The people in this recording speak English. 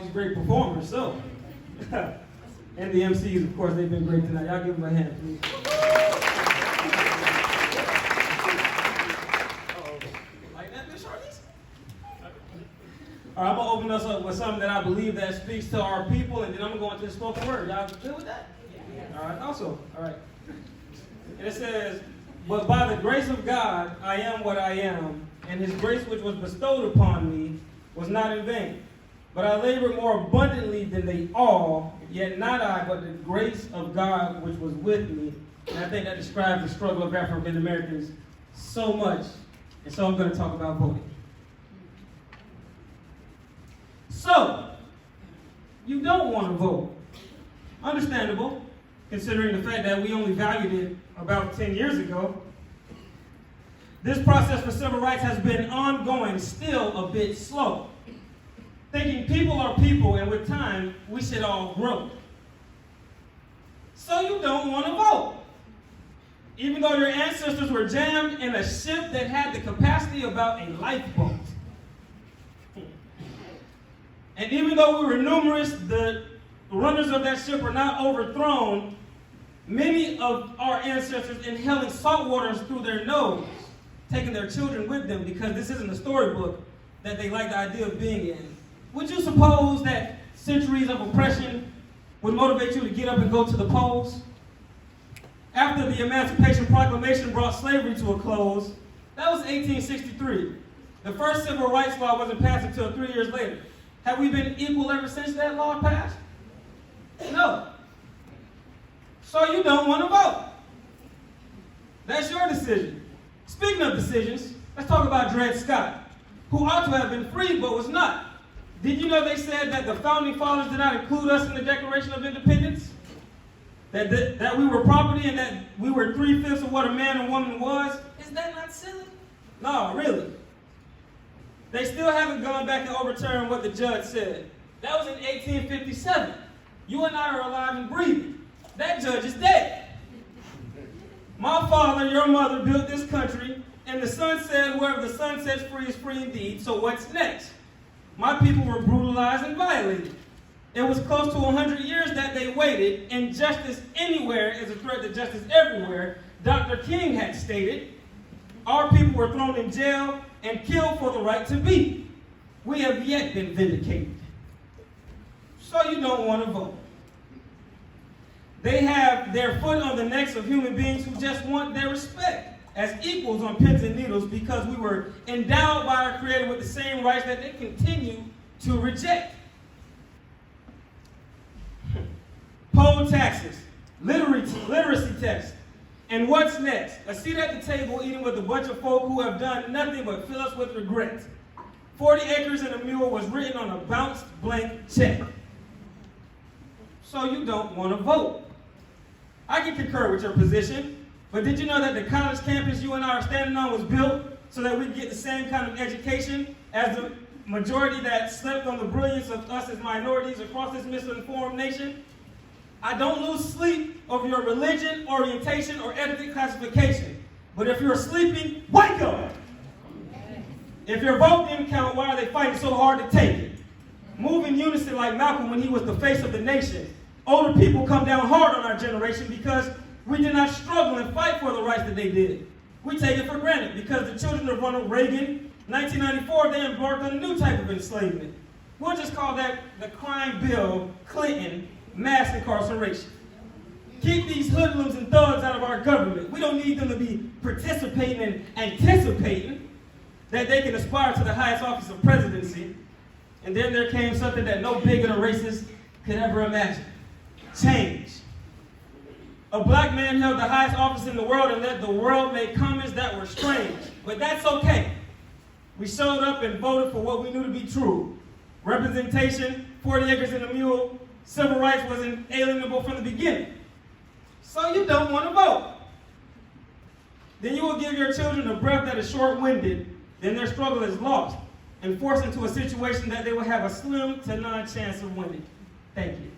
these great performers, so. And the MCs, of course, they've been great tonight. Y'all give them a hand, please. Like that, Miss Shorties? All right, I'm gonna open us up with something that I believe that speaks to our people, and then I'm gonna go into the spoken word. Y'all good with that? All right, also, all right. And it says, "But by the grace of God, I am what I am, and his grace which was bestowed upon me was not in vain. But I labored more abundantly than they all, yet not I, but the grace of God which was with me." And I think that describes the struggle of African Americans so much. And so I'm going to talk about voting. So, you don't want to vote. Understandable, considering the fact that we only valued it about 10 years ago. This process for civil rights has been ongoing, still a bit slow. Thinking people are people, and with time, we should all grow. So you don't want to vote. Even though your ancestors were jammed in a ship that had the capacity of about a lifeboat. And even though we were numerous, the runners of that ship were not overthrown. Many of our ancestors inhaling salt waters through their nose, taking their children with them because this isn't a storybook that they like the idea of being in. Would you suppose that centuries of oppression would motivate you to get up and go to the polls? After the Emancipation Proclamation brought slavery to a close, that was 1863. The first civil rights law wasn't passed until 3 years later. Have we been equal ever since that law passed? No. So you don't want to vote. That's your decision. Speaking of decisions, let's talk about Dred Scott, who ought to have been free but was not. Did you know they said that the founding fathers did not include us in the Declaration of Independence? That we were property and that we were 3/5 of what a man and woman was? Is that not silly? No, really. They still haven't gone back and overturned what the judge said. That was in 1857. You and I are alive and breathing. That judge is dead. My father, your mother, built this country, and the son said, whoever the son sets free is free indeed, so what's next? My people were brutalized and violated. It was close to 100 years that they waited, and justice anywhere is a threat to justice everywhere. Dr. King had stated, our people were thrown in jail and killed for the right to be. We have yet been vindicated. So you don't want to vote. They have their foot on the necks of human beings who just want their respect as equals on pins and needles because we were endowed by our Creator with the same rights that they continue to reject. Poll taxes, literacy tests, and what's next? A seat at the table eating with a bunch of folk who have done nothing but fill us with regret. 40 acres and a mule was written on a bounced blank check. So you don't want to vote. I can concur with your position, but did you know that the college campus you and I are standing on was built so that we get the same kind of education as the majority that slept on the brilliance of us as minorities across this misinformed nation? I don't lose sleep over your religion, orientation, or ethnic classification. But if you're sleeping, wake up! If your vote didn't count, why are they fighting so hard to take it? Move in unison like Malcolm when he was the face of the nation. Older people come down hard on our generation because we did not struggle and fight for the rights that they did. We take it for granted because the children of Ronald Reagan, 1994, they embarked on a new type of enslavement. We'll just call that the crime bill Clinton mass incarceration. Keep these hoodlums and thugs out of our government. We don't need them to be participating and anticipating that they can aspire to the highest office of presidency. And then there came something that no bigot or racist could ever imagine. Change. A black man held the highest office in the world and let the world make comments that were strange. But that's okay. We showed up and voted for what we knew to be true. Representation, 40 acres and a mule, civil rights was inalienable from the beginning. So you don't want to vote. Then you will give your children a breath that is short-winded, then their struggle is lost and forced into a situation that they will have a slim to none chance of winning. Thank you.